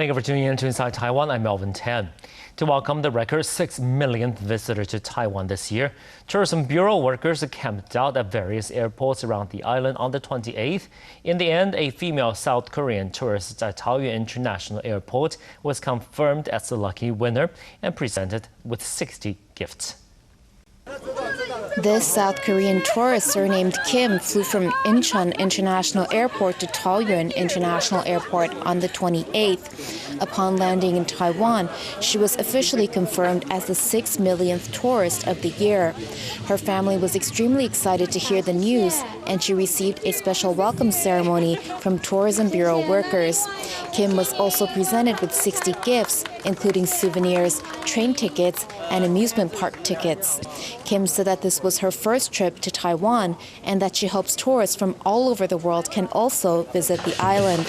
Thank you for tuning in to Inside Taiwan. I'm Melvin Tan. To welcome the record 6 millionth visitor to Taiwan this year, Tourism Bureau workers camped out at various airports around the island on the 28th. In the end, a female South Korean tourist at Taoyuan International Airport was confirmed as the lucky winner and presented with 60 gifts. This South Korean tourist surnamed Kim flew from Incheon International Airport to Taoyuan International Airport on the 28th. Upon landing in Taiwan, she was officially confirmed as the 6 millionth tourist of the year. Her family was extremely excited to hear the news, and she received a special welcome ceremony from Tourism Bureau workers. Kim was also presented with 60 gifts, including souvenirs, train tickets, and amusement park tickets. Kim said that this was her first trip to Taiwan and that she hopes tourists from all over the world can also visit the island.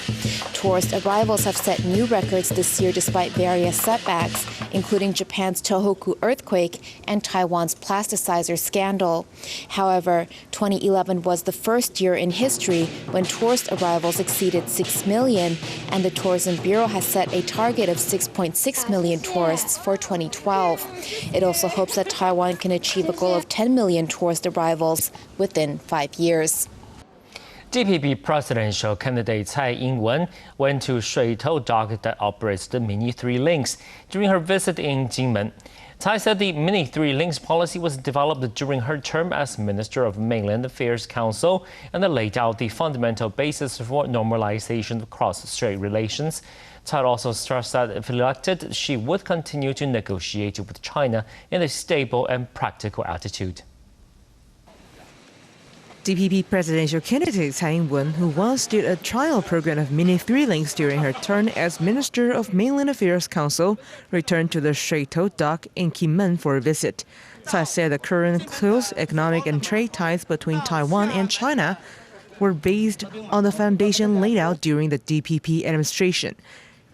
Tourist arrivals have set new records this year despite various setbacks, including Japan's Tohoku earthquake and Taiwan's plasticizer scandal. However, 2011 was the first year in history when tourist arrivals exceeded 6 million, and the Tourism Bureau has set a target of 6.6 million tourists for 2012. It also hopes that Taiwan can achieve a goal of 10 million tourist arrivals within 5 years. DPP presidential candidate Tsai Ing-wen went to Shuitou Dock that operates the Mini 3 Links during her visit in Jinmen. Tsai said the Mini 3 Links policy was developed during her term as Minister of Mainland Affairs Council and that laid out the fundamental basis for normalization of cross-strait relations. Tsai also stressed that if elected, she would continue to negotiate with China in a stable and practical attitude. DPP presidential candidate Tsai Ing-wen, who once did a trial program of Mini 3 Links during her turn as Minister of Mainland Affairs Council, returned to the Shuitou Dock in Kinmen for a visit. Tsai said the current close economic and trade ties between Taiwan and China were based on the foundation laid out during the DPP administration.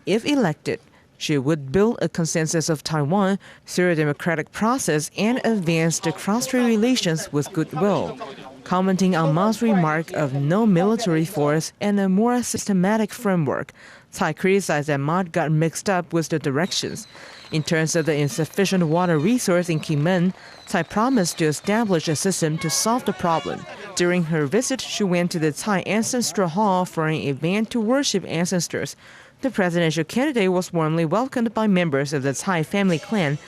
If elected, she would build a consensus of Taiwan through a democratic process and advance the cross-strait relations with goodwill. Commenting on Ma's remark of no military force and a more systematic framework, Tsai criticized that Ma got mixed up with the directions. In terms of the insufficient water resource in Kinmen, Tsai promised to establish a system to solve the problem. During her visit, she went to the Tsai Ancestral Hall for an event to worship ancestors. The presidential candidate was warmly welcomed by members of the Tsai family clan.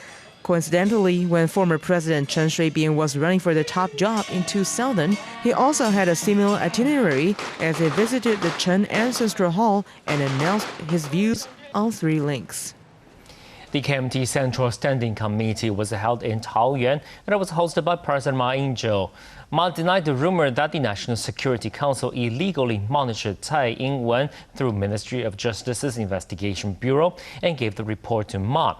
Coincidentally, when former President Chen Shui-bian was running for the top job in 2000, he also had a similar itinerary as he visited the Chen Ancestral Hall and announced his views on 3 links. The KMT Central Standing Committee was held in Taoyuan and it was hosted by President Ma Ying-jeou. Ma denied the rumor that the National Security Council illegally monitored Tsai Ing-wen through Ministry of Justice's Investigation Bureau and gave the report to Ma.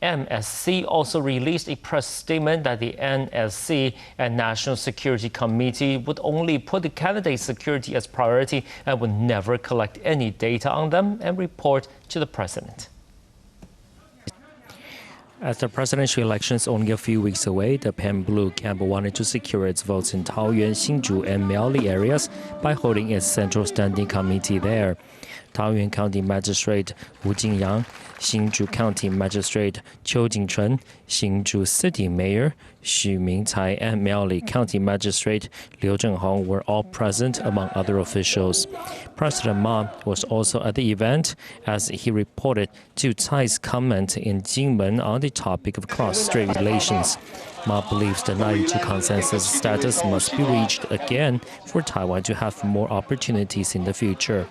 MSC also released a press statement that the NSC and National Security Committee would only put the candidate's security as priority and would never collect any data on them and report to the president. As the presidential election is only a few weeks away, the Pan-Blue camp wanted to secure its votes in Taoyuan, Hsinchu, and Miaoli areas by holding its Central Standing Committee there. Taoyuan County Magistrate Wu Jingyang, Hsinchu County Magistrate Qiu Jingchen, Hsinchu City Mayor Xu Mingcai, and Miaoli County Magistrate Liu Zhenghong were all present, among other officials. President Ma was also at the event as he reported to Tsai's comment in Jinmen on the topic of cross-strait relations. Ma believes the 92 consensus status must be reached again for Taiwan to have more opportunities in the future.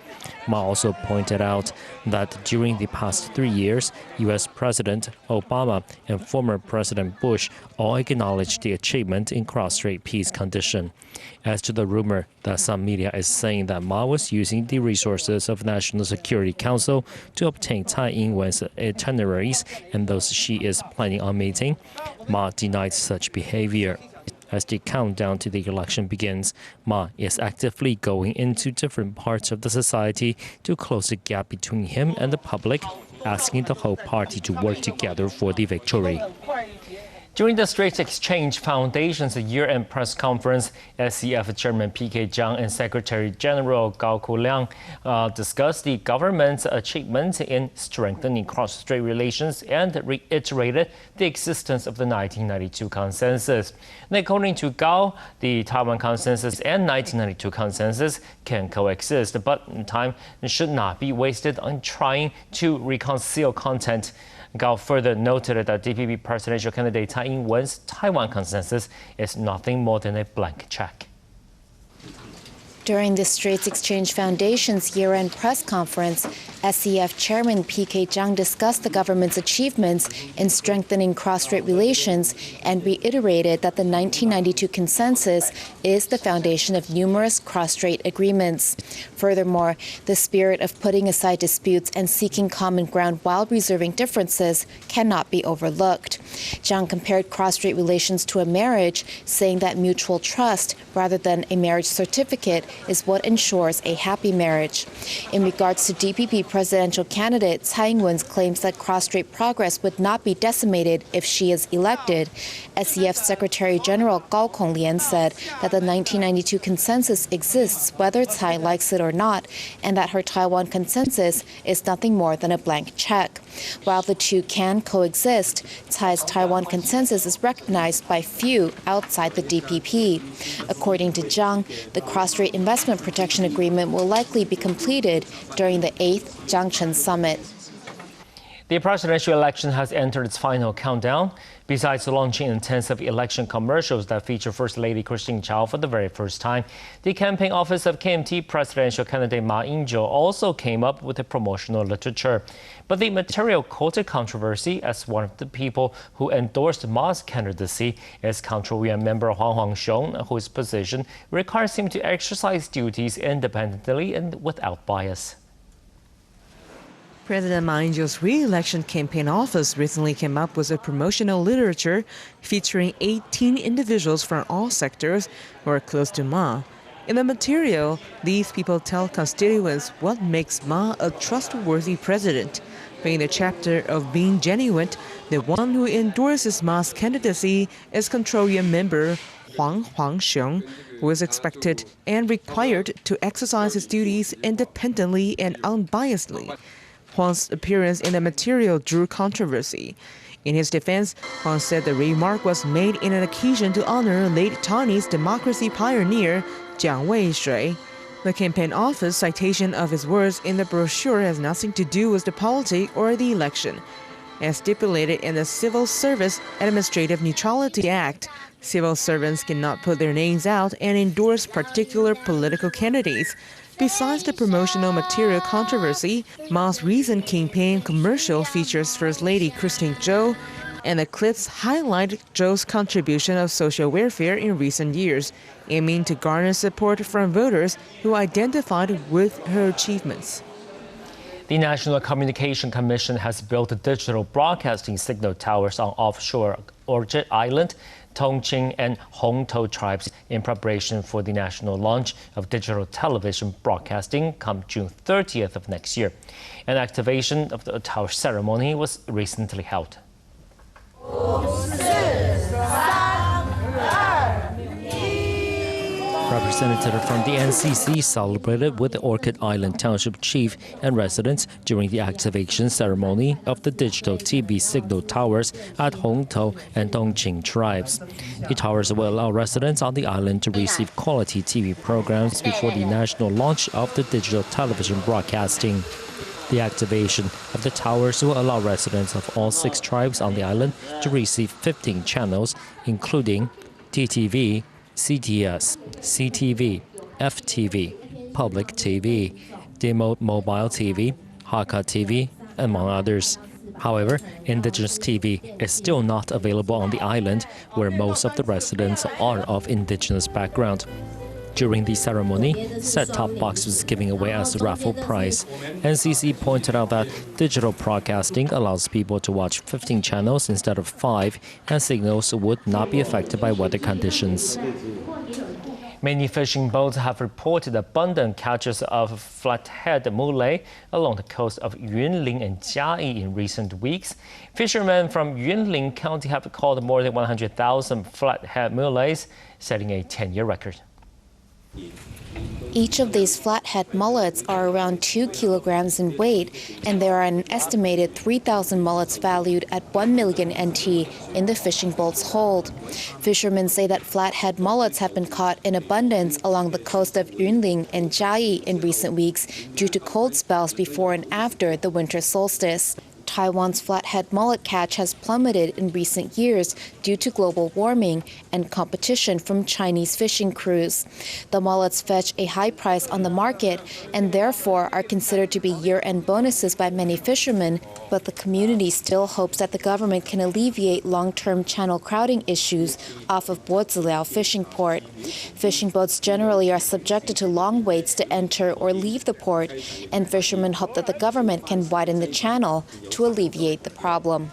Ma also pointed out that during the past 3 years, U.S. President Obama and former President Bush all acknowledged the achievement in cross-strait peace condition. As to the rumor that some media is saying that Ma was using the resources of National Security Council to obtain Tsai Ing-wen's itineraries and those she is planning on meeting, Ma denied such behavior. As the countdown to the election begins, Ma is actively going into different parts of the society to close the gap between him and the public, asking the whole party to work together for the victory. During the Straits Exchange Foundation's year-end press conference, SCF Chairman P.K. Zhang and Secretary General Gao Kuliang discussed the government's achievements in strengthening cross-strait relations and reiterated the existence of the 1992 consensus. And according to Gao, the Taiwan consensus and 1992 consensus can coexist, but time should not be wasted on trying to reconcile content. Gao further noted that DPP presidential candidate Tsai Ing-wen's Taiwan consensus is nothing more than a blank check. During the Straits Exchange Foundation's year-end press conference, SCF Chairman P.K. Zhang discussed the government's achievements in strengthening cross-strait relations and reiterated that the 1992 consensus is the foundation of numerous cross-strait agreements. Furthermore, the spirit of putting aside disputes and seeking common ground while reserving differences cannot be overlooked. Zhang compared cross-strait relations to a marriage, saying that mutual trust, rather than a marriage certificate, is what ensures a happy marriage. In regards to DPP presidential candidate Tsai Ing-wen's claims that cross-strait progress would not be decimated if she is elected, SCF Secretary General Gao Konglian said that the 1992 consensus exists whether Tsai likes it or not, and that her Taiwan consensus is nothing more than a blank check. While the two can coexist, Tsai's Taiwan consensus is recognized by few outside the DPP. According to Zhang, the cross-strait investment protection agreement will likely be completed during the 8th Jiangchen Summit. The presidential election has entered its final countdown. Besides launching intensive election commercials that feature First Lady Christine Chow for the very first time, the campaign office of KMT presidential candidate Ma Ying-jeou also came up with a promotional literature. But the material caused controversy as one of the people who endorsed Ma's candidacy is Control Yuan member Huang Huangxiong, whose position requires him to exercise duties independently and without bias. President Ma Ying-jeou's re-election campaign office recently came up with a promotional literature featuring 18 individuals from all sectors who are close to Ma. In the material, these people tell constituents what makes Ma a trustworthy president. But in the chapter of being genuine, the one who endorses Ma's candidacy is Control Yuan member Huang Huangxiong, who is expected and required to exercise his duties independently and unbiasedly. Huang's appearance in the material drew controversy. In his defense, Huang said the remark was made in an occasion to honor late Taiwanese democracy pioneer Jiang Weishui. The campaign office citation of his words in the brochure has nothing to do with the politics or the election. As stipulated in the Civil Service Administrative Neutrality Act, civil servants cannot put their names out and endorse particular political candidates. Besides the promotional material controversy, Ma's recent campaign commercial features First Lady Christine Chow, and the clips highlight Zhou's contribution of social welfare in recent years, aiming to garner support from voters who identified with her achievements. The National Communication Commission has built digital broadcasting signal towers on offshore Orchid Island, Tongqing and Hongtou tribes in preparation for the national launch of digital television broadcasting come June 30th of next year. An activation of the tower ceremony was recently held. Representatives from the NCC celebrated with the Orchid Island Township Chief and residents during the activation ceremony of the digital TV signal towers at Hongtou and Tongqing tribes. The towers will allow residents on the island to receive quality TV programs before the national launch of the digital television broadcasting. The activation of the towers will allow residents of all 6 tribes on the island to receive 15 channels, including TTV, CTS, CTV, FTV, Public TV, Remote Mobile TV, Hakka TV, among others. However, indigenous TV is still not available on the island, where most of the residents are of indigenous background. During the ceremony, set-top box was given away as a raffle prize. NCC pointed out that digital broadcasting allows people to watch 15 channels instead of 5, and signals would not be affected by weather conditions. Many fishing boats have reported abundant catches of flathead mullet along the coast of Yunlin and Jiayi in recent weeks. Fishermen from Yunlin County have caught more than 100,000 flathead mullets, setting a 10-year record. Each of these flathead mullets are around 2 kilograms in weight, and there are an estimated 3,000 mullets valued at 1 million NT in the fishing boat's hold. Fishermen say that flathead mullets have been caught in abundance along the coast of Yunlin and Jiayi in recent weeks due to cold spells before and after the winter solstice. Taiwan's flathead mullet catch has plummeted in recent years due to global warming and competition from Chinese fishing crews. The mullets fetch a high price on the market and therefore are considered to be year-end bonuses by many fishermen, but the community still hopes that the government can alleviate long-term channel crowding issues off of Bozileao fishing port. Fishing boats generally are subjected to long waits to enter or leave the port, and fishermen hope that the government can widen the channel to alleviate the problem.